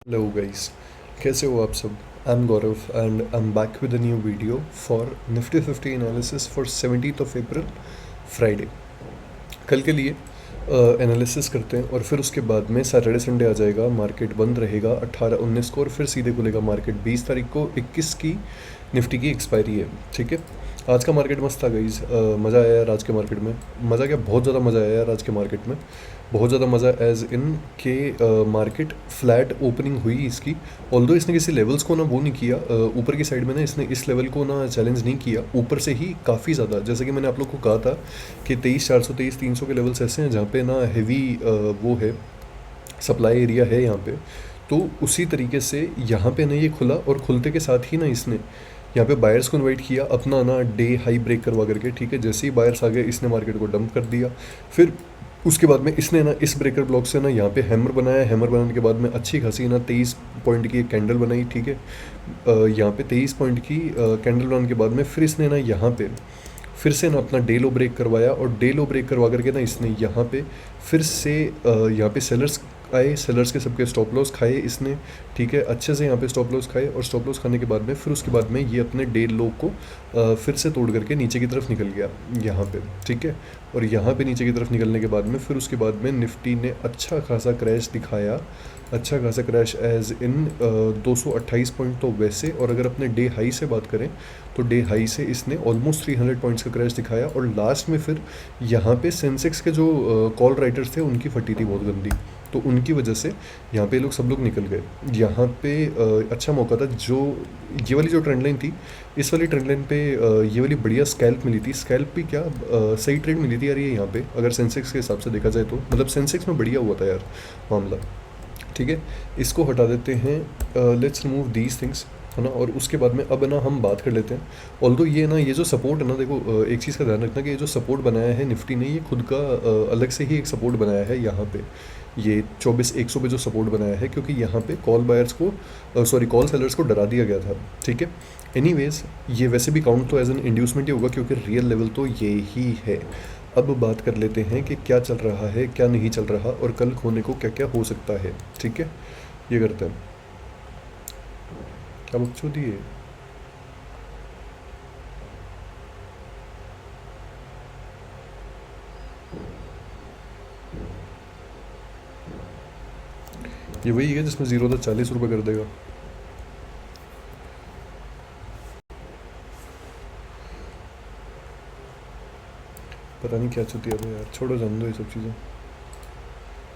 Hello guys, कैसे हो आप सब। I M Gaurav and I am back with a new video for Nifty 50 analysis for 17th of April Friday. कल के लिए एनालिसिस करते हैं और फिर उसके बाद में सैटरडे संडे आ जाएगा, मार्केट बंद रहेगा 18-19 को और फिर सीधे खुलेगा मार्केट 20 तारीख को। 21 की निफ्टी की एक्सपायरी है। ठीक है, आज का मार्केट मस्त था गाइस। मज़ा आया यार आज के मार्केट में। मज़ा क्या, बहुत ज़्यादा मज़ा आया यार आज के मार्केट में। बहुत ज़्यादा मज़ा एज इन के मार्केट फ्लैट ओपनिंग हुई इसकी। ऑल्दो इसने किसी लेवल्स को ना वो नहीं किया, ऊपर की साइड में ना इसने इस लेवल को ना चैलेंज नहीं किया, ऊपर से ही काफ़ी ज़्यादा, जैसे कि मैंने आप लोग को कहा था कि 23,400 23,300 के लेवल्स ऐसे हैं जहाँ पे ना हैवी वो है, सप्लाई एरिया है यहाँ पे। तो उसी तरीके से यहाँ पे ना ये खुला और खुलते के साथ ही ना इसने यहाँ पे बायर्स को इनवाइट किया अपना ना डे हाई ब्रेक करवा करके। ठीक है, जैसे ही बायर्स आ गए इसने मार्केट को डंप कर दिया। फिर उसके बाद में इसने ना इस ब्रेकर ब्लॉक से ना यहाँ पे हैमर बनाया। हैमर बनाने के बाद में अच्छी खासी ना 23 पॉइंट की एक कैंडल बनाई। ठीक है, यहाँ पे 23 पॉइंट की कैंडल बनाने के बाद में फिर इसने ना यहाँ पे फिर से ना अपना डे लो ब्रेक करवाया और डे लो ब्रेक करवा करके ना इसने यहाँ पे फिर से यहाँ पे सेलर्स आए, सेलर्स के सबके स्टॉप लॉस खाए इसने। ठीक है, अच्छे से यहाँ पे स्टॉप लॉस खाए और स्टॉप लॉस खाने के बाद में फिर उसके बाद में ये अपने डे लो को फिर से तोड़ करके नीचे की तरफ निकल गया यहाँ पे। ठीक है, और यहाँ पे नीचे की तरफ निकलने के बाद में फिर उसके बाद में निफ्टी ने अच्छा खासा क्रैश दिखाया। अच्छा खासा क्रैश एज इन 228 पॉइंट तो वैसे, और अगर अपने डे हाई से बात करें तो डे हाई से इसने ऑलमोस्ट 300 पॉइंट्स का क्रैश दिखाया। और लास्ट में फिर यहाँ पे सेंसेक्स के जो कॉल राइटर्स थे उनकी फटी थी बहुत गंदी, तो उनकी वजह से यहाँ पे लोग सब लोग निकल गए। यहाँ पे अच्छा मौका था, जो ये वाली जो ट्रेंड लाइन थी, इस वाली ट्रेंड लाइन पे ये वाली बढ़िया स्कैल्प मिली थी। स्कैल्प भी क्या, सही ट्रेड मिली थी यार ये यहाँ पे, अगर सेंसेक्स के हिसाब से देखा जाए तो। मतलब सेंसेक्स में बढ़िया हुआ था यार मामला। ठीक है, इसको हटा देते हैं, लेट्स रिमूव दीज थिंग्स, है ना। और उसके बाद में अब ना हम बात कर लेते हैं। ऑल्दो ये ना, ये जो सपोर्ट है ना, देखो एक चीज़ का ध्यान रखना कि ये जो सपोर्ट बनाया है निफ्टी ने, ये खुद का अलग से ही एक सपोर्ट बनाया है यहाँ पे। ये 24,100 पे जो सपोर्ट बनाया है, क्योंकि यहाँ पे कॉल बायर्स को सॉरी कॉल सेलर्स को डरा दिया गया था। ठीक है, एनीवेज ये वैसे भी काउंट तो एज एन इंड्यूसमेंट ही होगा, क्योंकि रियल लेवल तो ये ही है। अब बात कर लेते हैं कि क्या चल रहा है, क्या नहीं चल रहा, और कल खोने को क्या क्या हो सकता है। ठीक है, ये करते हैं। क्या बकचोदी है। ये वही है जिसमें जीरो था 40 रुपये कर देगा। पता नहीं क्या चलती है यार, छोड़ो, जान दो ये सब चीज़ें।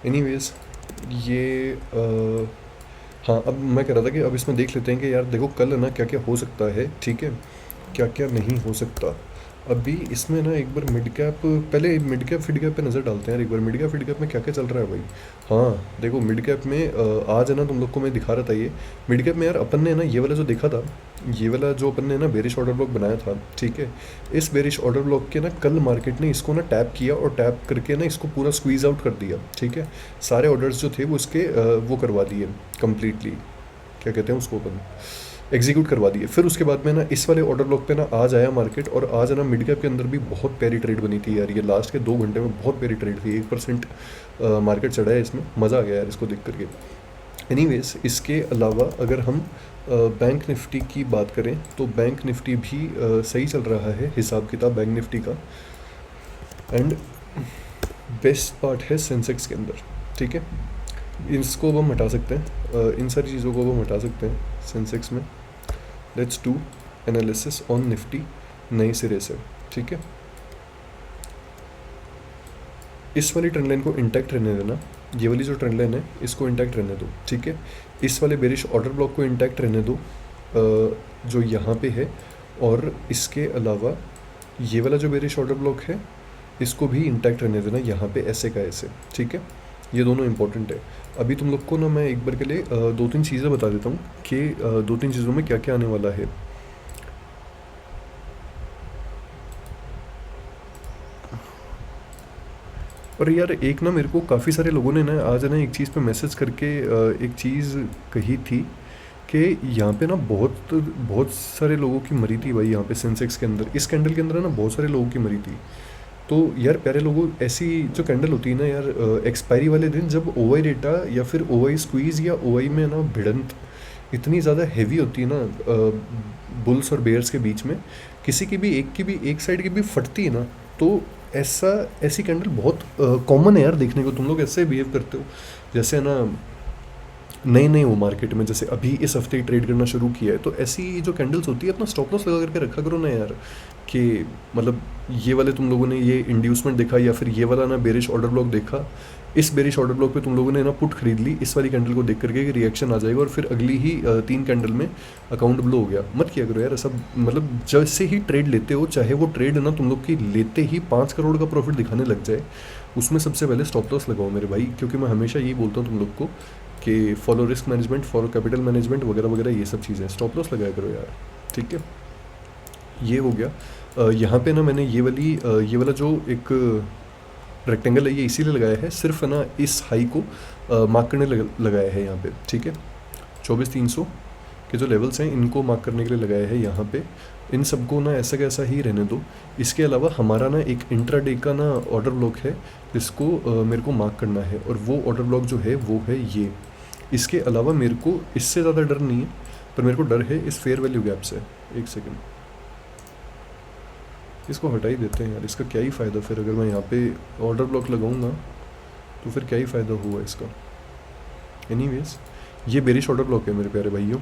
एनीवेज ये हाँ, अब मैं कह रहा था कि अब इसमें देख लेते हैं कि यार देखो कल ना क्या क्या हो सकता है। ठीक है, क्या क्या नहीं हो सकता। अभी इसमें ना एक बार मिड कैप, पहले मिड कैप फिड कैप पे नज़र डालते हैं यार एक बार, मिड कैप फिड कैप में क्या क्या चल रहा है भाई। हाँ देखो, मिड कैप में आज है ना, तुम लोग को मैं दिखा रहा था ये मिड कैप में यार। अपन ने ना ये वाला जो देखा था, ये वाला जो अपन ने ना बेरिश ऑर्डर ब्लॉक बनाया था। ठीक है, इस बेरिश ऑर्डर ब्लॉक के ना कल मार्केट ने इसको ना टैप किया और टैप करके ना इसको पूरा स्क्वीज आउट कर दिया। ठीक है, सारे ऑर्डर्स जो थे वो इसके वो करवा दिए कंप्लीटली, क्या कहते हैं उसको, अपन एग्जीक्यूट करवा दिए। फिर उसके बाद में ना इस वाले ऑर्डर ब्लॉक पे ना आज आया मार्केट, और आज है ना मिड कैप के अंदर भी बहुत प्यारी ट्रेड बनी थी यार। ये लास्ट के 2 घंटे में बहुत प्यारी ट्रेड थी, 1% मार्केट चढ़ा है इसमें, मज़ा आ गया यार इसको देख करके। एनीवेज इसके अलावा अगर हम बैंक निफ्टी की बात करें तो बैंक निफ्टी भी सही चल रहा है हिसाब किताब बैंक निफ्टी का। एंड बेस्ट पार्ट है सेंसेक्स के अंदर। ठीक है, इसको अब हम हटा सकते हैं, इन सारी चीज़ों को अब हम हटा सकते हैं सेंसेक्स में। Let's do analysis on Nifty नए सिरे से। ठीक है, इस वाली ट्रेंड लाइन को इंटैक्ट रहने देना, ये वाली जो ट्रेंड लाइन है इसको इंटैक्ट रहने दो। ठीक है, इस वाले बेरिश ऑर्डर ब्लॉक को इंटैक्ट रहने दो जो यहाँ पे है, और इसके अलावा ये वाला जो बेरिश ऑर्डर ब्लॉक है इसको भी इंटैक्ट रहने देना यहाँ पे, ऐसे का ऐसे। ठीक है, ये दोनों इंपॉर्टेंट है। अभी तुम लोग को ना मैं एक बार के लिए 2-3 चीज़ें बता देता हूँ कि 2-3 चीज़ों में क्या क्या आने वाला है। और यार एक ना मेरे को काफ़ी सारे लोगों ने ना आज ना एक चीज़ पे मैसेज करके एक चीज़ कही थी कि यहाँ पे ना बहुत बहुत सारे लोगों की मरी थी भाई, यहाँ पे सेंसेक्स के अंदर, इस कैंडल के अंदर ना बहुत सारे लोगों की मरी थी। तो यार प्यारे लोगों, ऐसी जो कैंडल होती है ना यार, एक्सपायरी वाले दिन जब ओवाई डेटा या फिर ओवाई स्क्वीज़ या ओवाई में ना भिड़ंत इतनी ज़्यादा हैवी होती है ना बुल्स और बेयर्स के बीच में, किसी की भी एक साइड की भी फटती है ना, तो ऐसा ऐसी कैंडल बहुत कॉमन है यार देखने को। तुम लोग ऐसे बिहेव करते हो जैसे ना नए नए हो मार्केट में, जैसे अभी इस हफ्ते ही ट्रेड करना शुरू किया है, तो ऐसी जो कैंडल्स होती है अपना स्टॉप लॉस लगा करके रखा करो ना यार। कि मतलब ये वाले तुम लोगों ने ये इंड्यूसमेंट देखा या फिर ये वाला ना बेरिश ऑर्डर ब्लॉक देखा, इस बेरिश ऑर्डर ब्लॉक पे तुम लोगों ने ना पुट खरीद ली इस वाली कैंडल को देख करके कि रिएक्शन आ जाएगा और फिर अगली ही 3 कैंडल में अकाउंट ब्लो हो गया। मत किया करो यार ऐसा। मतलब जैसे ही ट्रेड लेते हो, चाहे वो ट्रेड ना तुम लोग की लेते ही 5 करोड़ का प्रॉफिट दिखाने लग जाए, उसमें सबसे पहले स्टॉप लॉस लगाओ मेरे भाई। क्योंकि मैं हमेशा यही बोलता हूँ तुम लोग को कि follow risk management, follow capital management वगैरह वगैरह, ये सब चीज़ें स्टॉप लॉस लगाया करो यार। ठीक है, ये हो गया। यहाँ पे ना मैंने ये वाला जो एक रेक्टेंगल है ये इसीलिए लगाया है, सिर्फ है ना इस हाई को मार्क करने लगाया है यहाँ पे। ठीक है, 24,300 के जो लेवल्स हैं इनको मार्क करने के लिए लगाया है यहाँ पे। इन सबको ना ऐसा कैसा ही रहने दो। इसके अलावा हमारा ना एक इंट्राडे का ना ऑर्डर ब्लॉक है जिसको मेरे को मार्क करना है, और वो ऑर्डर ब्लॉक जो है वो है ये। इसके अलावा मेरे को इससे ज़्यादा डर नहीं है, पर मेरे को डर है इस फेयर वैल्यू गैप से। एक सेकेंड, इसको हटा ही देते हैं यार, इसका क्या ही फ़ायदा फिर। अगर मैं यहाँ पे ऑर्डर ब्लॉक लगाऊंगा तो फिर क्या ही फ़ायदा हुआ इसका। एनीवेज, ये बेरिश ऑर्डर ब्लॉक है मेरे प्यारे भाइयों,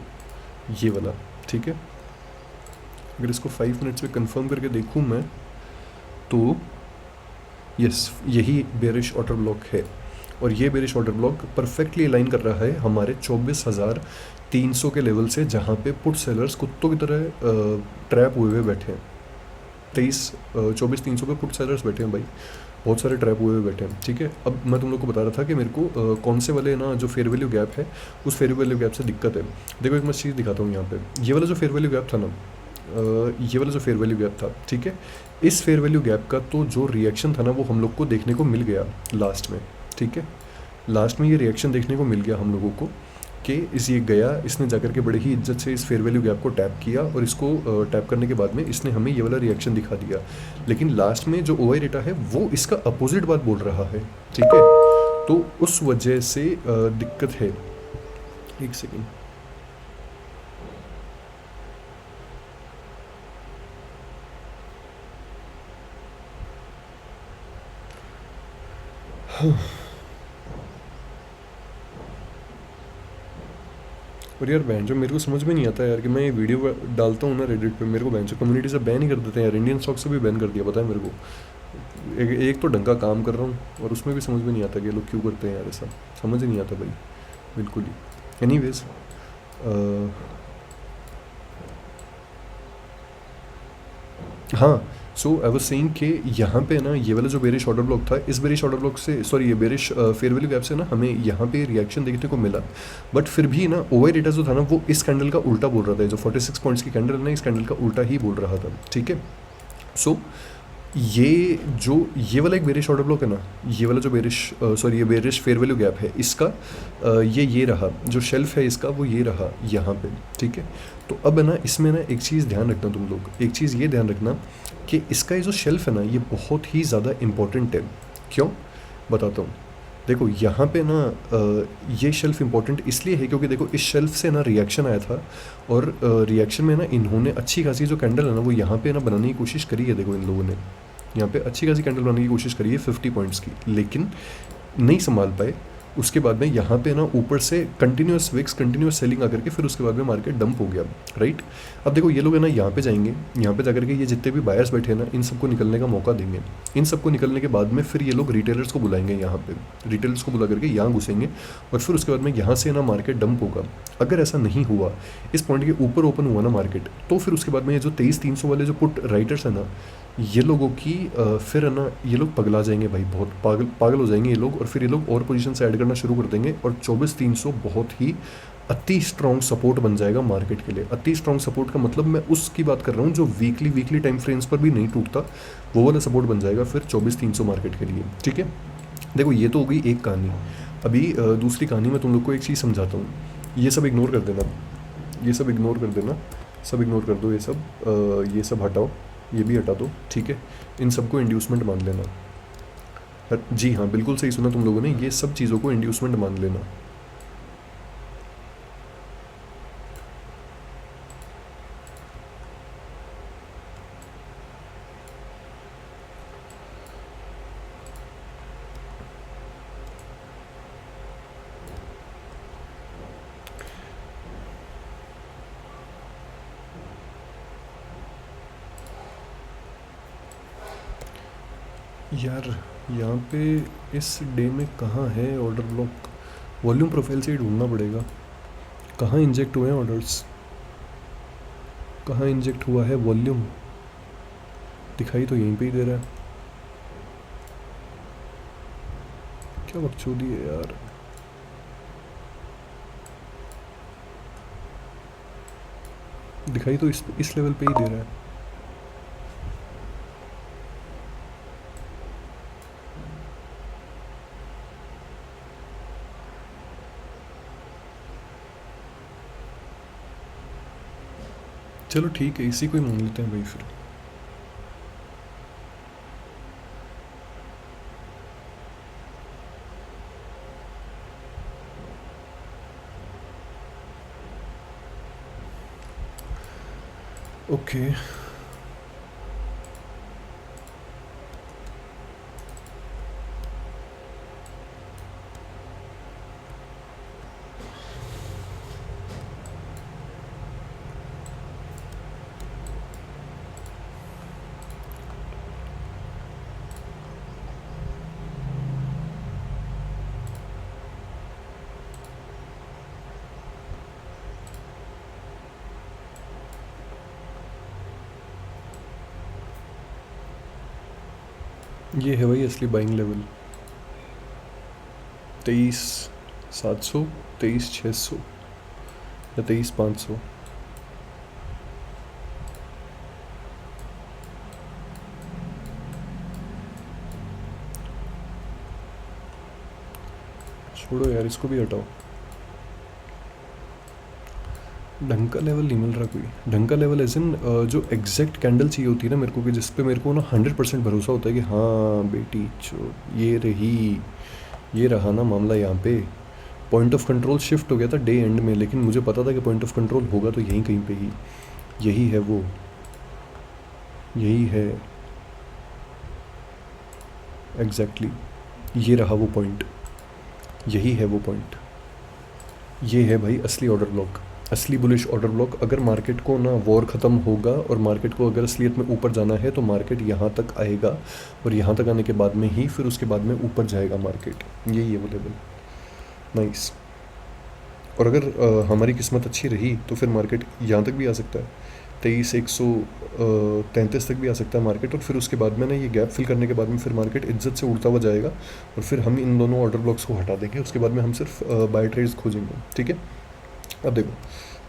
ये वाला। ठीक है, अगर इसको 5 मिनट्स में कंफर्म करके देखूँ मैं तो यस, यही बेरिश ऑर्डर ब्लॉक है। और ये bearish order block perfectly align कर रहा है हमारे 24,300 के लेवल से, जहाँ पे पुट सेलर्स कुत्तों की तरह ट्रैप हुए बैठे हैं। 24,300 पे पुट सेलर्स बैठे हैं भाई, बहुत सारे ट्रैप हुए बैठे हैं। ठीक है, अब मैं तुम लोग को बता रहा था कि मेरे को कौन से वाले ना जो फेयर वैल्यू गैप है, उस फेयर वैल्यू गैप से दिक्कत है। देखो एक मैं चीज़ दिखाता हूँ यहाँ पे, ये वाला जो फेयर वैल्यू गैप था ना, ये वाला जो फेयर वैल्यू गैप था, ठीक है, इस फेयर वैल्यू गैप का तो जो रिएक्शन था ना वो हम लोग को देखने को मिल गया लास्ट में। ठीक है, लास्ट में ये रिएक्शन देखने को मिल गया हम लोगों को कि ये गया, इसने जाकर के बड़े ही इज्जत से इस फेयर वैल्यू गैप को टैप किया, और इसको टैप करने के बाद में इसने हमें ये वाला रिएक्शन दिखा दिया। लेकिन लास्ट में जो ओआई डेटा है वो इसका अपोजिट बात बोल रहा है। ठीक है, तो उस वजह से दिक्कत है। एक सेकेंड, और यार बहन जो मेरे को समझ में नहीं आता यार कि मैं ये वीडियो डालता हूँ ना रेडिट पे, मेरे को बहन जो कम्युनिटी से बैन ही कर देते हैं यार। इंडियन स्टॉक से भी बैन कर दिया, पता है मेरे को। एक तो ढंग का काम कर रहा हूँ और उसमें भी समझ में नहीं आता कि ये लोग क्यों करते हैं यार ऐसा, समझ ही नहीं आता भाई बिल्कुल ही। एनीवेज, हाँ, सो आई वाज सेइंग कि यहाँ पे ना ये वाला जो बेरिश ऑर्डर ब्लॉक था, इस बेरिश ऑर्डर ब्लॉक से, सॉरी, ये बेरिश फेयर वैल्यू गैप से ना हमें यहाँ पे रिएक्शन देखने को मिला। बट फिर भी ना ओवर डेटा जो था ना वो इस कैंडल का उल्टा बोल रहा था। जो 46 पॉइंट्स की कैंडल है ना, इस कैंडल का उल्टा ही बोल रहा था। ठीक है, सो ये वाला एक बेरिश ऑर्डर ब्लॉक है ना, ये वाला जो बेरिश, सॉरी, ये बेरिश फेयर वैल्यू गैप है, इसका ये रहा जो शेल्फ है इसका, वो ये रहा यहाँ पे। ठीक है, तो अब है ना इसमें ना एक चीज़ ध्यान रखना तुम लोग, एक चीज़ ये ध्यान रखना कि इसका ये जो शेल्फ है ना ये बहुत ही ज़्यादा इम्पोर्टेंट है। क्यों, बताता हूँ। देखो यहाँ पे ना ये शेल्फ इंपॉर्टेंट इसलिए है क्योंकि देखो इस शेल्फ से ना रिएक्शन आया था, और रिएक्शन में ना इन्होंने अच्छी खासी जो कैंडल है ना वो यहाँ पे ना बनाने की कोशिश करी है। देखो इन लोगों ने यहाँ पे अच्छी खासी कैंडल बनाने की कोशिश करी है 50 पॉइंट्स की, लेकिन नहीं संभाल पाए। उसके बाद में यहाँ पे ना ऊपर से कंटिन्यूस विक्स, कंटिन्यूस सेलिंग आकर के फिर उसके बाद में मार्केट डंप हो गया। राइट, अब देखो ये लोग है ना यहाँ पे जाएंगे, यहाँ पे जाकर के ये जितने भी बायर्स बैठे हैं ना इन सबको निकलने का मौका देंगे। इन सबको निकलने के बाद में फिर ये लोग रिटेलर्स को बुलाएंगे, यहाँ पे रिटेलर्स को बुला करके यहाँ घुसेंगे, और फिर उसके बाद में यहाँ से ना मार्केट डंप होगा। अगर ऐसा नहीं हुआ, इस पॉइंट के ऊपर ओपन हुआ ना मार्केट, तो फिर उसके बाद में ये जो 23,300 वाले जो पुट राइटर्स हैं ना, ये लोगों की फिर है ना ये लोग पगला जाएंगे भाई, बहुत पागल हो जाएंगे ये लोग, और फिर ये लोग और पोजीशन से ऐड करना शुरू कर देंगे, और 24,300 बहुत ही अति स्ट्रॉन्ग सपोर्ट बन जाएगा मार्केट के लिए। अति स्ट्रॉन्ग सपोर्ट का मतलब मैं उसकी बात कर रहा हूँ जो वीकली टाइम फ्रेम्स पर भी नहीं टूटता, वो वाला सपोर्ट बन जाएगा फिर 24,300 मार्केट के लिए। ठीक है, देखो ये तो हो गई एक कहानी। अभी दूसरी कहानी मैं तुम लोग को एक चीज़ समझाता हूँ। ये सब इग्नोर कर देना, ये सब इग्नोर कर देना, सब इग्नोर कर दो, ये सब हटाओ। ये भी हटा दो, ठीक है। इन सबको इंड्यूसमेंट मान लेना। जी हाँ, बिल्कुल सही सुना तुम लोगों ने, ये सब चीज़ों को इंड्यूसमेंट मान लेना। यार यहाँ पे इस डे में कहाँ है ऑर्डर ब्लॉक? वॉल्यूम प्रोफाइल से ही ढूंढना पड़ेगा, कहाँ इंजेक्ट हुए हैं ऑर्डर्स, कहाँ इंजेक्ट हुआ है वॉल्यूम। दिखाई तो यहीं पे ही दे रहा है। क्या बकचोदी है यार। दिखाई तो इस लेवल पे ही दे रहा है। चलो ठीक है, इसी को ही मान लेते हैं भाई फिर। ओके ये है भाई असली बाइंग लेवल। 23,700, 23,600 या 23,500। छोड़ो यार, इसको भी हटाओ। ढंग का लेवल नहीं मिल रहा कोई। ढंग का लेवल एज इन जो एग्जैक्ट कैंडल चाहिए होती है ना मेरे को, कि जिस पे मेरे को ना 100% भरोसा होता है कि हाँ बेटी चो ये रही, ये रहा ना मामला। यहाँ पे पॉइंट ऑफ कंट्रोल शिफ्ट हो गया था डे एंड में, लेकिन मुझे पता था कि पॉइंट ऑफ कंट्रोल होगा तो यहीं कहीं पे ही। यही है वो, यही है एग्जैक्टली ये रहा वो पॉइंट, यही है वो पॉइंट। ये है भाई असली ऑर्डर ब्लॉक, असली बुलिश ऑर्डर ब्लॉक। अगर मार्केट को ना वॉर ख़त्म होगा और मार्केट को अगर असलियत में ऊपर जाना है तो मार्केट यहाँ तक आएगा, और यहाँ तक आने के बाद में ही फिर उसके बाद में ऊपर जाएगा मार्केट। यही है वो लेवल। नाइस। और अगर हमारी किस्मत अच्छी रही तो फिर मार्केट यहाँ तक भी आ सकता है, 23,133 तक भी आ सकता है मार्केट। और फिर उसके बाद में ना ये गैप फिल करने के बाद में फिर मार्केट इज्जत से उड़ता हुआ जाएगा, और फिर हम इन दोनों ऑर्डर ब्लॉक्स को हटा देंगे। उसके बाद में हम सिर्फ बाय ट्रेड्स खोजेंगे, ठीक है। अब देखो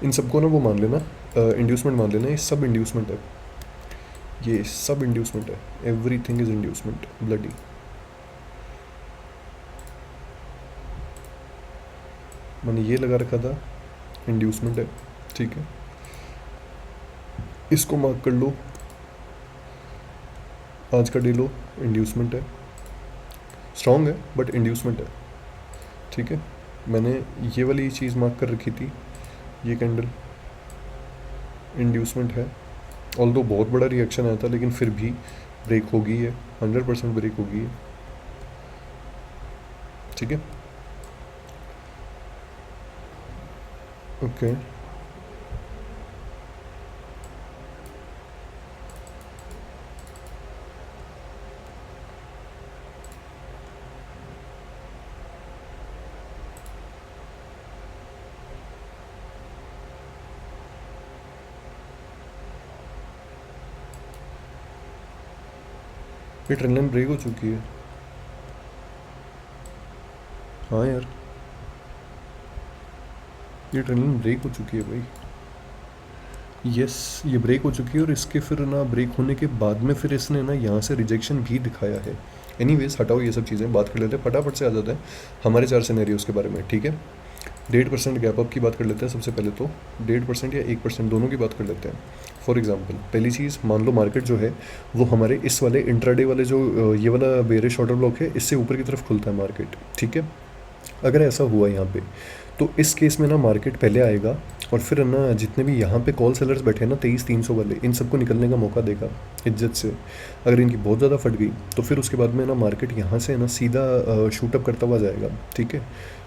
इन सबको ना वो मान लेना, इंड्यूसमेंट मान लेना। ये सब इंड्यूसमेंट है, ये सब इंड्यूसमेंट है। Everything is inducement bloody. मैंने ये लगा रखा था, इंड्यूसमेंट है, ठीक है। इसको मार्क कर लो, आज का डे लो, इंड्यूसमेंट है। स्ट्रॉन्ग है बट इंड्यूसमेंट है, ठीक है। मैंने ये वाली चीज़ मार्क कर रखी थी, ये कैंडल इंड्यूसमेंट है। ऑल्दो बहुत बड़ा रिएक्शन आया था, लेकिन फिर भी ब्रेक होगी है, 100% ब्रेक होगी है, ठीक है। ओके ये ट्रेंड लाइन ब्रेक हो चुकी है। हाँ यार, ये ट्रेंड लाइन ब्रेक हो चुकी है भाई। यस, ये ब्रेक हो चुकी है, और इसके फिर ना ब्रेक होने के बाद में फिर इसने ना यहाँ से रिजेक्शन भी दिखाया है। एनीवेज हटाओ ये सब चीज़ें, बात कर लेते हैं, फटाफट से आ जाते हैं हमारे 4 सिनेरियोस के बारे में, ठीक है। 1.5% गैप अप की बात कर लेते हैं सबसे पहले तो। 1.5% या 1% दोनों की बात कर लेते हैं। फॉर एग्जांपल पहली चीज़, मान लो मार्केट जो है वो हमारे इस वाले इंट्राडे वाले जो ये वाला बेरिश ऑर्डर ब्लॉक है इससे ऊपर की तरफ खुलता है मार्केट, ठीक है। अगर ऐसा हुआ यहाँ पे तो इस केस में ना मार्केट पहले आएगा और फिर ना जितने भी यहाँ पे कॉल सेलर्स बैठे हैं ना 23,300 वाले, इन सबको निकलने का मौका देगा इज्जत से। अगर इनकी बहुत ज़्यादा फट गई तो फिर उसके बाद में ना मार्केट यहाँ से ना सीधा शूटअप करता हुआ जाएगा, ठीक है।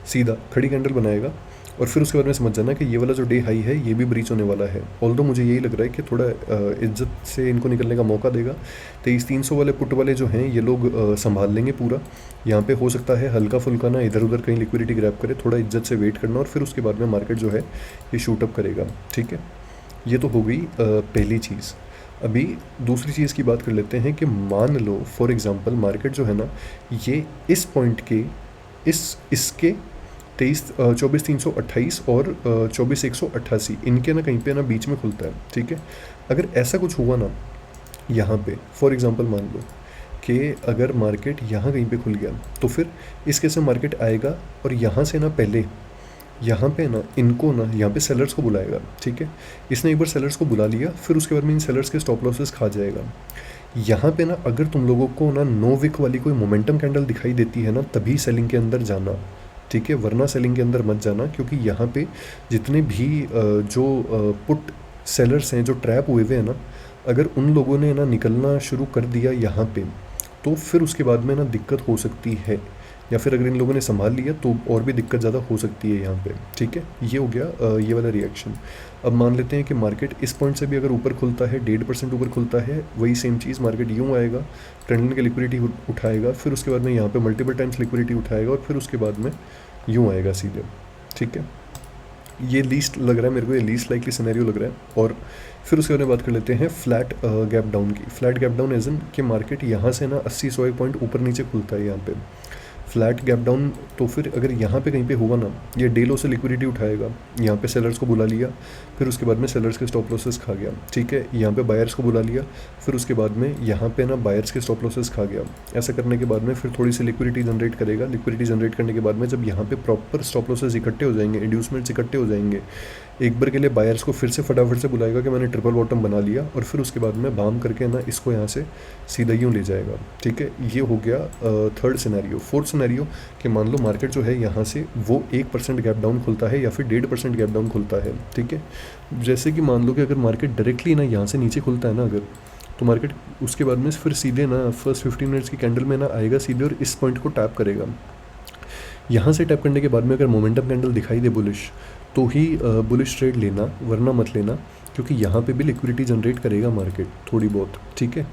सीधा खड़ी कैंडल बनाएगा और फिर उसके बाद में समझ जाना कि ये वाला जो डे हाई है ये भी ब्रीच होने वाला है। ऑल्दो मुझे यही लग रहा है कि थोड़ा इज्जत से इनको निकलने का मौका देगा। 23,300 वाले पुट वाले जो हैं ये लोग संभाल लेंगे पूरा। यहाँ पे हो सकता है हल्का फुल्का ना इधर उधर कहीं लिक्विडिटी ग्रैब करे, थोड़ा इज्जत से वेट करना और फिर उसके बाद में मार्केट जो है ये शूटअप करेगा, ठीक है। ये तो हो गई पहली चीज़। अभी दूसरी चीज़ की बात कर लेते हैं कि मान लो फॉर एग्जांपल मार्केट जो है ना ये इस पॉइंट के इसके 24,328 और 24,188 इनके ना कहीं पे ना बीच में खुलता है, ठीक है। अगर ऐसा कुछ हुआ ना यहाँ पे फॉर एग्जांपल मान लो कि अगर मार्केट यहाँ कहीं पे खुल गया तो फिर इस केस में मार्केट आएगा और यहाँ से ना पहले यहाँ पे ना इनको ना यहाँ पे सेलर्स को बुलाएगा, ठीक है। इसने एक बार सेलर्स को बुला लिया फिर उसके बाद में इन सेलर्स के स्टॉप लॉसेस खा जाएगा। यहाँ पे ना अगर तुम लोगों को ना नो विक वाली कोई मोमेंटम कैंडल दिखाई देती है ना तभी सेलिंग के अंदर जाना, ठीक है, वरना सेलिंग के अंदर मत जाना। क्योंकि यहाँ पे जितने भी जो पुट सेलर्स हैं जो ट्रैप हुए हुए हैं ना, अगर उन लोगों ने ना निकलना शुरू कर दिया यहाँ पे तो फिर उसके बाद में ना दिक्कत हो सकती है, या फिर अगर इन लोगों ने संभाल लिया तो और भी दिक्कत ज़्यादा हो सकती है यहाँ पे, ठीक है। ये हो गया ये वाला रिएक्शन। अब मान लेते हैं कि मार्केट इस पॉइंट से भी अगर ऊपर खुलता है 1.5% ऊपर खुलता है, वही सेम चीज़ मार्केट यूँ आएगा, ट्रेंड लाइन की लिक्विडिटी उठाएगा, फिर उसके बाद में यहाँ पे मल्टीपल टाइम्स लिक्विडिटी उठाएगा और फिर उसके बाद में यूँ आएगा सीधे, ठीक है। ये लीस्ट लग रहा है मेरे को, ये लीस्ट लाइकली सिनेरियो लग रहा है। और फिर उसके बारे में बात कर लेते हैं फ्लैट गैप डाउन की। Flat gap down as in कि मार्केट यहाँ से ना 80-100 एक पॉइंट ऊपर नीचे खुलता है यहाँ पे फ्लैट गैप डाउन। तो फिर अगर यहाँ पे कहीं पे हुआ ना ये डे लो से लिक्विडिटी उठाएगा, यहाँ पे सेलर्स को बुला लिया, फिर उसके बाद में सेलर्स के स्टॉप लॉसेस खा गया, ठीक है। यहाँ पे बायर्स को बुला लिया, फिर उसके बाद में यहाँ पे ना बायर्स के स्टॉप लॉसेस खा गया। ऐसा करने के बाद में फिर थोड़ी सी लिक्विडिटी जनरेट करेगा। लिक्विडिटी जनरेट करने के बाद में जब यहाँ पे प्रॉपर स्टॉप लॉसेस इकट्ठे हो जाएंगे, इंड्यूसमेंट्स इकट्ठे हो जाएंगे, एक बार के लिए बायर्स को फिर से फटाफट से बुलाएगा कि मैंने ट्रिपल बॉटम बना लिया, और फिर उसके बाद में बाम करके ना इसको यहाँ से सीधा यूँ ले जाएगा, ठीक है। ये हो गया थर्ड सिनेरियो। फोर्थ सिनेरियो कि मान लो मार्केट जो है यहाँ से वो 1% गैप डाउन खुलता है या फिर 1.5% गैप डाउन खुलता है, ठीक है। जैसे कि मान लो कि अगर मार्केट डायरेक्टली ना यहाँ से नीचे खुलता है ना अगर, तो मार्केट उसके बाद में फिर सीधे ना फर्स्ट 15 मिनट्स की कैंडल में ना आएगा सीधे और इस पॉइंट को टैप करेगा। यहाँ से टैप करने के बाद में अगर मोमेंटम कैंडल दिखाई दे बुलिश तो ही बुलिश ट्रेड लेना, वरना मत लेना, क्योंकि यहाँ पे भी लिक्विडिटी जनरेट करेगा मार्केट थोड़ी बहुत, ठीक है।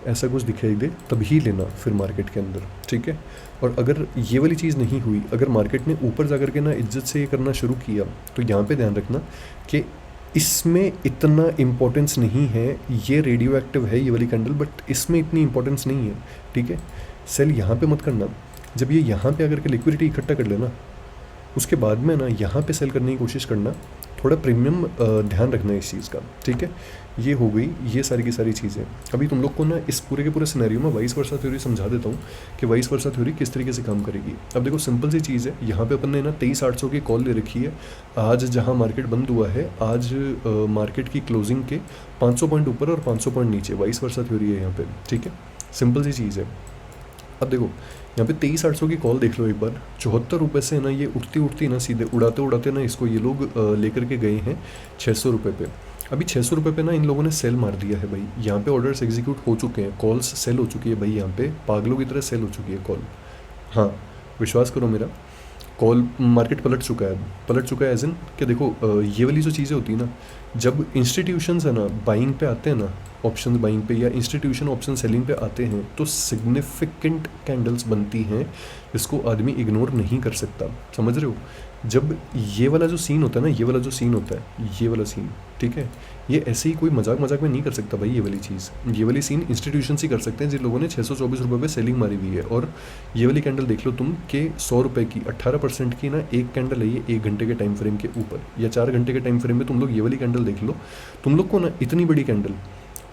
ऐसा कुछ दिखाई दे तभी लेना फिर मार्केट के अंदर, ठीक है। और अगर ये वाली चीज़ नहीं हुई, अगर मार्केट ने ऊपर जा कर के ना इज्जत से ये करना शुरू किया, तो यहाँ पे ध्यान रखना कि इसमें इतना इम्पोर्टेंस नहीं है, ये रेडियो एक्टिव है ये वाली कैंडल, बट इसमें इतनी इंपॉर्टेंस नहीं है, ठीक है। सेल यहाँ पे मत करना। जब ये यहाँ पे आकर के लिक्विडिटी इकट्ठा कर लेना, उसके बाद में ना यहाँ पे सेल करने की कोशिश करना, थोड़ा प्रीमियम ध्यान रखना इस चीज़ का, ठीक है। ये हो गई ये सारी की सारी चीज़ें। अभी तुम लोग को ना इस पूरे के पूरे सिनेरियो में वाइस वर्सा थ्योरी समझा देता हूँ कि वाइस वर्सा थ्योरी किस तरीके से काम करेगी। अब देखो सिंपल सी चीज़ है, यहाँ पे अपन ने ना 23,800 की कॉल ले रखी है। आज जहाँ मार्केट बंद हुआ है, आज मार्केट की क्लोजिंग के 500 पॉइंट ऊपर और 500 पॉइंट नीचे वाइस वर्सा थ्योरी है यहाँ पे, ठीक है। सिंपल सी चीज़ है। अब देखो यहाँ पे 23,800 की कॉल देख लो एक बार, 74 रुपये से ना ये उठती उठती ना सीधे उड़ाते उड़ाते ना इसको ये लोग लेकर के गए हैं 600 रुपये पे। अभी 600 रुपये पे ना इन लोगों ने सेल मार दिया है भाई। यहाँ पे ऑर्डर्स एग्जीक्यूट हो चुके हैं, कॉल्स सेल हो चुकी है भाई, यहाँ पे पागलों की तरह सेल हो चुकी है कॉल। हाँ विश्वास करो मेरा, कॉल मार्केट पलट चुका है एज इन कि देखो ये वाली जो चीज़ें होती है ना, जब इंस्टीट्यूशंस है ना बाइंग पे आते हैं ना, ऑप्शन बाइंग पे या इंस्टीट्यूशन ऑप्शन सेलिंग पे आते हैं, तो सिग्निफिकेंट कैंडल्स बनती हैं जिसको आदमी इग्नोर नहीं कर सकता, समझ रहे हो। जब ये वाला जो सीन होता है ना, ये वाला जो सीन होता है, ये वाला सीन, ठीक है, ये ऐसे ही कोई मजाक में नहीं कर सकता भाई। ये वाली चीज़, ये वाली सीन इंस्टीट्यूशन ही कर सकते हैं जिन लोगों ने 624 रुपये पे सेलिंग मारी हुई है। और ये वाली कैंडल देख लो तुम कि 100 रुपये की 18% की ना एक कैंडल है ये 1 घंटे के टाइम फ्रेम के ऊपर, या 4 घंटे के टाइम फ्रेम में तुम लोग ये वाली कैंडल देख लो, तुम लोग को ना इतनी बड़ी कैंडल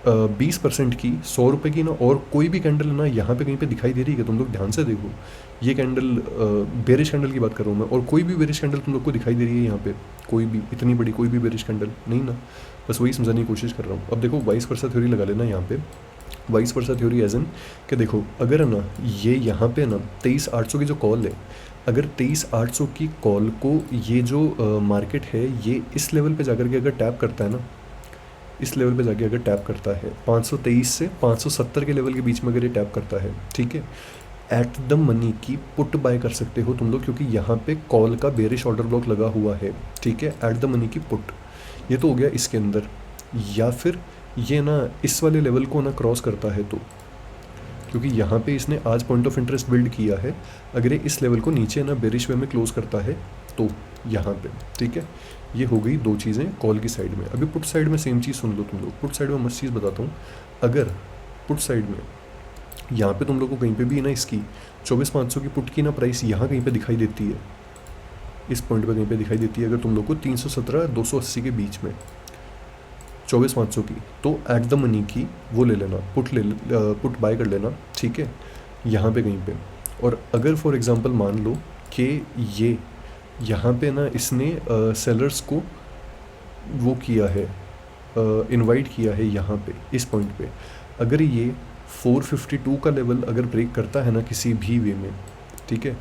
20% की 100 रुपये की ना, और कोई भी कैंडल ना यहाँ पे कहीं पे दिखाई दे रही है? तुम लोग ध्यान से देखो, ये कैंडल बेरिश कैंडल की बात कर रहा हूँ मैं, और कोई भी बेरिश कैंडल तुम लोग को दिखाई दे रही है यहाँ पे? कोई भी इतनी बड़ी कोई भी बेरिश कैंडल नहीं ना। बस वही समझाने की कोशिश कर रहा हूँ। अब देखो वाइस वर्सा थ्योरी लगा लेना यहाँ पे। Vice versa theory as in कि देखो, अगर है ना ये यहाँ पे ना 23,800 की जो कॉल है, अगर 23,800 की कॉल को ये जो मार्केट है ये इस लेवल पे जाकर के अगर टैप करता है ना, इस लेवल पे जाके अगर टैप करता है 523 से 570 के लेवल के बीच में अगर ये टैप करता है, ठीक है, एट द मनी की पुट बाय कर सकते हो तुम लोग, क्योंकि यहाँ पे कॉल का बेरिश ऑर्डर ब्लॉक लगा हुआ है, ठीक है, एट द मनी की पुट। ये तो हो गया इसके अंदर। या फिर ये ना इस वाले लेवल को ना क्रॉस करता है तो, क्योंकि यहाँ पे इसने आज पॉइंट ऑफ इंटरेस्ट बिल्ड किया है, अगर ये इस लेवल को नीचे ना बेरिश वे में क्लोज करता है तो यहाँ पे, ठीक है। ये हो गई दो चीज़ें कॉल की साइड में। अभी पुट साइड में सेम चीज़ सुन लो तुम लोग। पुट साइड में मस्त चीज़ बताता हूँ। अगर पुट साइड में यहाँ पे तुम लोग को कहीं पे भी ना इसकी 24,500 की पुट की ना प्राइस यहाँ कहीं पे दिखाई देती है, इस पॉइंट पे कहीं पे दिखाई देती है अगर तुम लोग को 317-280 के बीच में 24,500 की, तो एट द मनी की वो ले लेना, पुट बाय कर लेना, ठीक है, यहाँ पे कहीं पे। और अगर फॉर एग्जांपल मान लो कि ये यहाँ पे ना इसने सेलर्स को वो किया है, इनवाइट किया है यहाँ पे इस पॉइंट पे, अगर ये 452 का लेवल अगर ब्रेक करता है ना किसी भी वे में, ठीक है,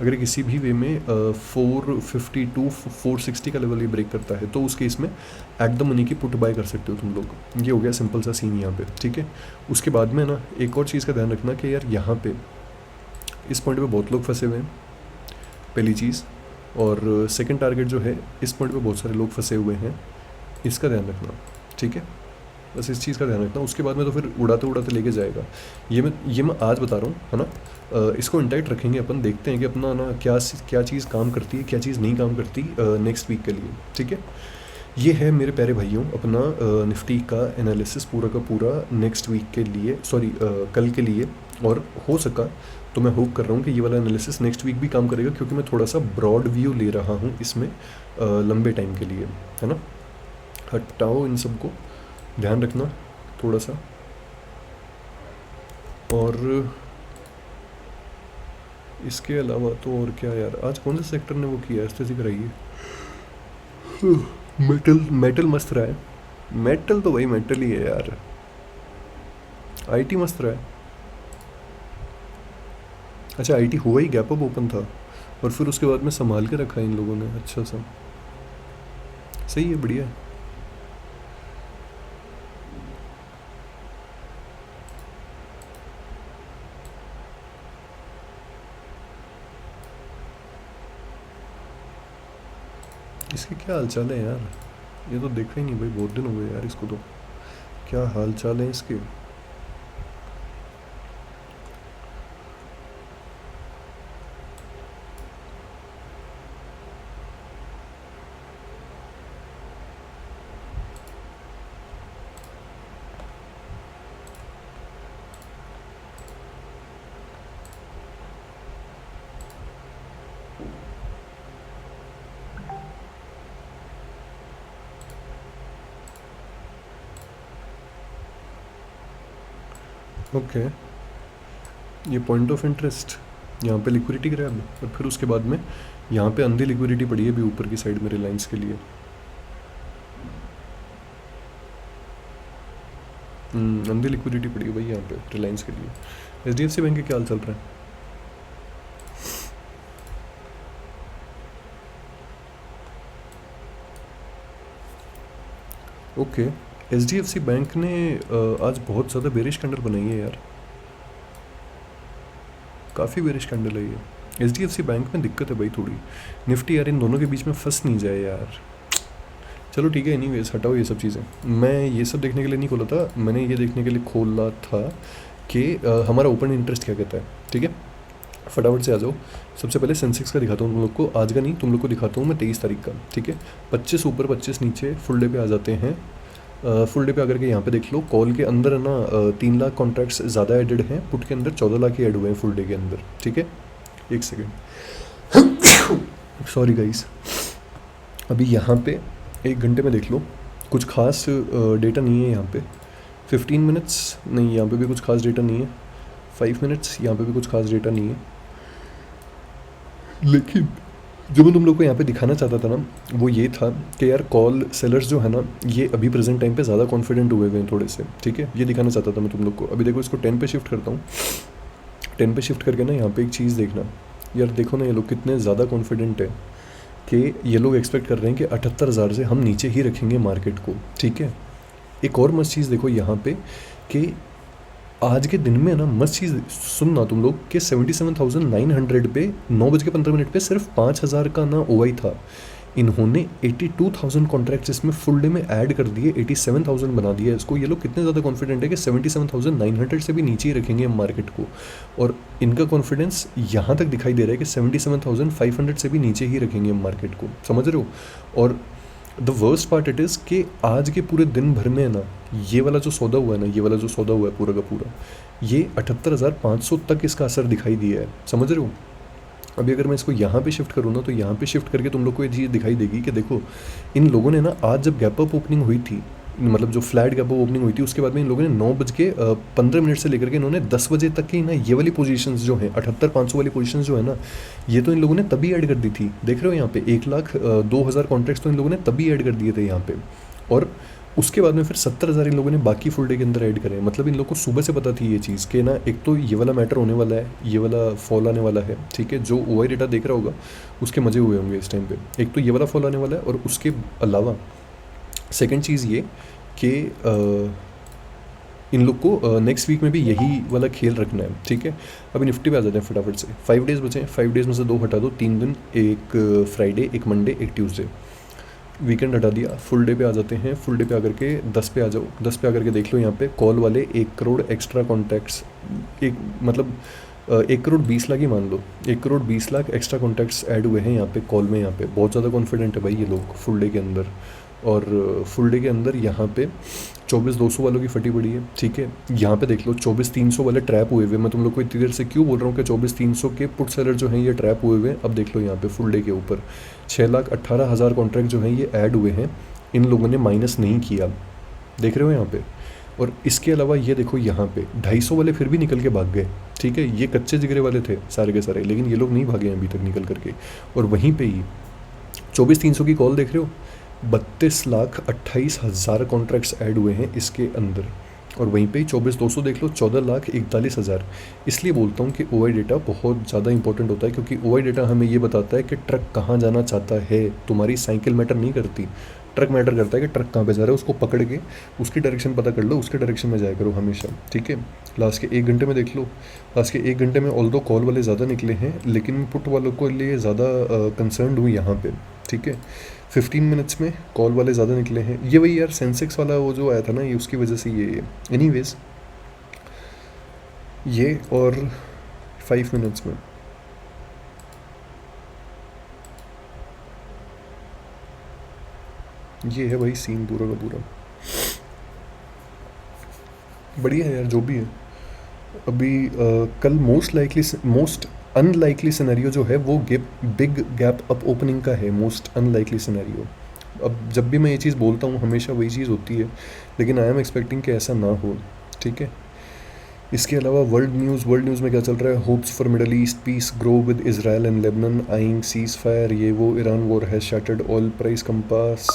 अगर किसी भी वे में 452 460 का लेवल ये ब्रेक करता है, तो उस केस में एट द मनी की पुट बाय कर सकते हो तुम लोग। ये हो गया सिंपल सा सीन यहाँ पे, ठीक है। उसके बाद में ना एक और चीज़ का ध्यान रखना कि यार यहाँ पे इस पॉइंट पे बहुत लोग फंसे हुए हैं, पहली चीज़, और सेकंड टारगेट जो है इस पॉइंट पे बहुत सारे लोग फंसे हुए हैं, इसका ध्यान रखना, ठीक है। बस इस चीज़ का ध्यान रखना। उसके बाद में तो फिर उड़ाते उड़ाते लेके जाएगा। ये मैं आज बता रहा हूँ, है ना। इसको इंटाइट रखेंगे अपन, देखते हैं कि अपना ना क्या चीज़ काम करती है, क्या चीज़ नहीं काम करती नेक्स्ट वीक के लिए, ठीक है। ये है मेरे प्यारे भाइयों अपना निफ्टी का एनालिसिस पूरा का पूरा नेक्स्ट वीक के लिए, सॉरी कल के लिए। और हो सका तो मैं होप कर रहा हूँ कि ये वाला एनालिसिस नेक्स्ट वीक भी काम करेगा, क्योंकि मैं थोड़ा सा ब्रॉड व्यू ले रहा हूँ इसमें लंबे टाइम के लिए, है ना। हटाओ इन सबको, ध्यान रखना थोड़ा सा। और इसके अलावा तो और क्या यार, आज कौन से सेक्टर ने वो किया है स्थिति कराई है? मेटल मस्त रहा है। मेटल तो भाई मेटल ही है यार। आईटी मस्त रहा है। अच्छा, आईटी हुआ ही गैप अप ओपन था और फिर उसके बाद में संभाल के रखा है इन लोगों ने, अच्छा सा, सही है, बढ़िया है। इसके क्या हाल चाल है यार, ये तो देखा ही नहीं भाई, बहुत दिन हो गए यार इसको तो। क्या हाल चाल है इसके? ओके, ये पॉइंट ऑफ इंटरेस्ट, यहाँ पे लिक्विडिटी ग्रैब, और फिर उसके बाद में यहाँ पे अंधी लिक्विडिटी पड़ी है भी ऊपर की साइड में रिलायंस के लिए। अंधी लिक्विडिटी पड़ी है भाई यहाँ पे रिलायंस के लिए। एचडीएफसी बैंक के क्या हाल चल रहा है? ओके, एचडीएफसी बैंक ने आज बहुत ज़्यादा बेरिश कैंडल बनाई है यार, काफ़ी बेरिश कैंडल है ये। एचडीएफसी बैंक में दिक्कत है भाई थोड़ी। निफ्टी यार इन दोनों के बीच में फंस नहीं जाए यार। चलो ठीक है, एनीवेज हटाओ ये सब चीज़ें। मैं ये सब देखने के लिए नहीं खोला था, मैंने ये देखने के लिए खोला था कि हमारा ओपन इंटरेस्ट क्या कहता है, ठीक है। फटाफट से आ जाओ। सबसे पहले सेंसेक्स का दिखाता हूँ तुम लोग को, आज का नहीं, तुम लोग को दिखाता हूँ मैं 23 तारीख का, ठीक है। 25 ऊपर 25 नीचे, फुल डे पे आ जाते हैं। फुल डे पे आकर के यहाँ पे देख लो, कॉल के अंदर है ना 3 लाख कॉन्ट्रैक्ट्स ज़्यादा एडेड हैं, पुट के अंदर 14 लाख ही ऐड हुए हैं फुल डे के अंदर, ठीक है। एक सेकेंड, सॉरी गाइस। अभी यहाँ पे 1 घंटे में देख लो, कुछ खास डेटा नहीं है यहाँ पे। 15 मिनट्स नहीं, यहाँ पे भी कुछ खास डेटा नहीं है। 5 मिनट्स, यहाँ पे भी कुछ खास डेटा नहीं है। लेकिन जो मैं तुम लोग को यहाँ पे दिखाना चाहता था ना, वो ये था कि यार कॉल सेलर्स जो है ना, ये अभी प्रेजेंट टाइम पे ज़्यादा कॉन्फिडेंट हुए हुए हैं थोड़े से, ठीक है। ये दिखाना चाहता था मैं तुम लोग को। अभी देखो, इसको 10 पे शिफ्ट करता हूँ। 10 पे शिफ्ट करके ना यहाँ पे एक चीज़ देखना यार, देखो ना ये लोग कितने ज़्यादा कॉन्फिडेंट है कि ये लोग एक्सपेक्ट कर रहे हैं कि 78,000 से हम नीचे ही रखेंगे मार्केट को, ठीक है। एक और मस्त चीज़ देखो यहाँ पे कि आज के दिन में ना मस्त चीज़ सुनना तुम लोग कि 77,900 पे 9 बज के 15 मिनट पे सिर्फ 5,000 का ना ओआई था। इन्होंने 82,000 कॉन्ट्रैक्ट्स इसमें फुल डे में ऐड कर दिए, 87,000 बना दिया इसको। ये लोग कितने ज़्यादा कॉन्फिडेंट है कि 77,900 से भी नीचे ही रखेंगे हम मार्केट को। और इनका कॉन्फिडेंस यहाँ तक दिखाई दे रहा है कि 77,500 से भी नीचे ही रखेंगे हम मार्केट को, समझ रहे हो। और the worst part it is कि आज के पूरे दिन भर में ना, ये वाला जो सौदा हुआ है ना, ये वाला जो सौदा हुआ है पूरा का पूरा, ये 78,500 तक इसका असर दिखाई दिया है, समझ रहे हो। अभी अगर मैं इसको यहाँ पे शिफ्ट करूँ ना, तो यहाँ पे शिफ्ट करके तुम लोग को ये चीज़ दिखाई देगी कि देखो, इन लोगों ने ना आज जब गैप अप ओपनिंग हुई थी, मतलब जो फ्लैट गैप अप ओपनिंग हुई थी, उसके बाद में इन लोगों ने 9 बज के 15 मिनट से लेकर के इन्होंने 10 बजे तक की ना ये वाली पोजीशंस जो हैं 78,500 वाली पोजीशंस जो है ना, ये तो इन लोगों ने तभी ऐड कर दी थी। देख रहे हो यहाँ पे 1,02,000 कॉन्ट्रैक्ट्स तो इन लोगों ने तभी ऐड कर दिए थे यहाँ पे। और उसके बाद में फिर 70,000 इन लोगों ने बाकी फुल डे के अंदर ऐड करे। मतलब इन लोगों को सुबह से पता थी ये चीज़ कि ना, एक तो ये वाला मैटर होने वाला है, ये वाला फॉल आने वाला है, ठीक है। जो ओआई डेटा देख रहा होगा उसके मज़े हुए होंगे इस टाइम पे। एक तो ये वाला फॉल आने वाला है, और उसके अलावा सेकंड चीज़ ये कि इन लोग को नेक्स्ट वीक में भी यही वाला खेल रखना है, ठीक है। अभी निफ्टी पे आ जाते हैं फटाफट से। 5 डेज़ बचे हैं, 5 डेज़ में से 2 हटा दो, 3 दिन, एक फ्राइडे, एक मंडे, एक ट्यूसडे, वीकेंड हटा दिया। फुल डे पे आ जाते हैं। फुल डे पे आकर के 10 पे आ जाओ। 10 पे आकर के देख लो यहाँ पे कॉल वाले 1 करोड़ एक्स्ट्रा कॉन्टैक्ट्स, एक मतलब 1 करोड़ 20 लाख ही मान लो, 1 crore 20 lakh extra contacts add हुए हैं यहाँ पे कॉल में। यहाँ पे बहुत ज़्यादा कॉन्फिडेंट है भाई ये लोग फुल डे के अंदर। और फुल डे के अंदर यहाँ पे 24,200 वालों की फटी पड़ी है, ठीक है। यहाँ पे देख लो 24,300 वाले ट्रैप हुए हुए। मैं तुम लोग को इतनी देर से क्यों बोल रहा हूँ कि 24,300 के पुट सेलर जो हैं ये ट्रैप हुए हुए हैं। अब देख लो यहाँ पे फुल डे के ऊपर 6,18,000 कॉन्ट्रैक्ट जो हैं ये ऐड हुए हैं, इन लोगों ने माइनस नहीं किया, देख रहे हो यहाँ पे। और इसके अलावा ये देखो यहाँ पे 250 वाले फिर भी निकल के भाग गए, ठीक है। ये कच्चे जिगरे वाले थे सारे के सारे, लेकिन ये लोग नहीं भागे अभी तक निकल करके। और वहीं पे ही 24,300 की कॉल देख रहे हो, 32,28,000 कॉन्ट्रैक्ट्स ऐड हुए हैं इसके अंदर। और वहीं पे ही 24,200 देख लो, 14,41,000। इसलिए बोलता हूँ कि ओआई डेटा बहुत ज़्यादा इंपॉर्टेंट होता है, क्योंकि ओआई डेटा हमें ये बताता है कि ट्रक कहाँ जाना चाहता है। तुम्हारी साइकिल मैटर नहीं करती, ट्रक मैटर करता है कि ट्रक कहाँ पे जा रहा है। उसको पकड़ के उसकी डायरेक्शन पता कर लो, उसके डायरेक्शन में जाया करो हमेशा, ठीक है। लास्ट के 1 घंटे में देख लो, लास्ट के 1 घंटे में ऑल्दो कॉल वाले ज़्यादा निकले हैं, लेकिन पुट वालों को लिए ज़्यादा कंसर्न हुई यहाँ पे, ठीक है। 15 मिनट्स में कॉल वाले ज़्यादा निकले हैं। ये वही यार सेंसेक्स वाला वो जो आया था ना, ये उसकी वजह से ये एनीवेज ये। और 5 मिनट्स में ये है भाई सीन पूरा का पूरा। बढ़िया है यार जो भी है। अभी कल मोस्ट अनलाइकली सिनेरियो जो है वो बिग गैप अप ओपनिंग का है, मोस्ट अनलाइकली सिनेरियो। अब जब भी मैं ये चीज़ बोलता हूँ हमेशा वही चीज़ होती है, लेकिन आई एम एक्सपेक्टिंग कि ऐसा ना हो, ठीक है। इसके अलावा वर्ल्ड न्यूज़ में क्या चल रहा है। Hopes for Middle East peace grow with Israel and Lebanon eyeing ceasefire, ये वो। Iran war has shattered oil price compass.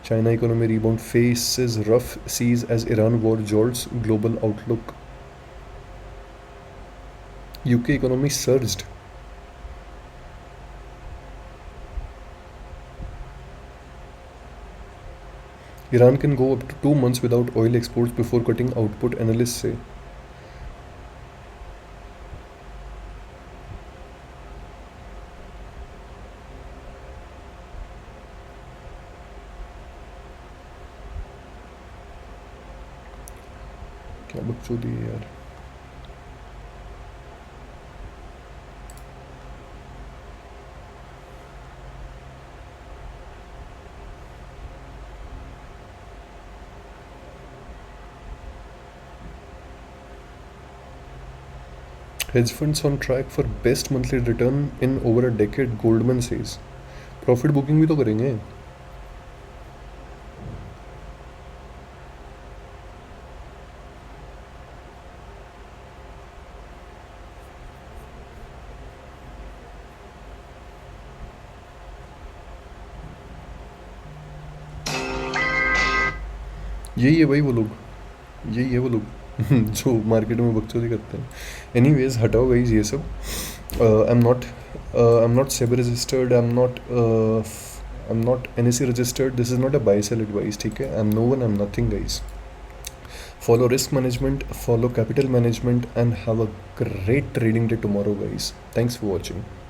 China economy rebound faces rough seas as Iran war jolts global outlook. UK economy surged. Iran can go up to 2 months without oil exports before cutting output, analyst say. क्या बकचोदी है यार। Hedge funds on track for best monthly return in over a decade, Goldman says. Profit booking भी तो करेंगे। यही है भाई वो लोग, यही है वो लोग जो मार्केट में बकचोदी करते हैं। एनीवेज हटाओ गाइस ये सब। I am not SEBI registered, I am not NSC registered, this is not a buy sell advice, ठीक है। I am no one, I am nothing guys. Follow risk management, follow capital management, and have a great trading day tomorrow, guys. Thanks for watching.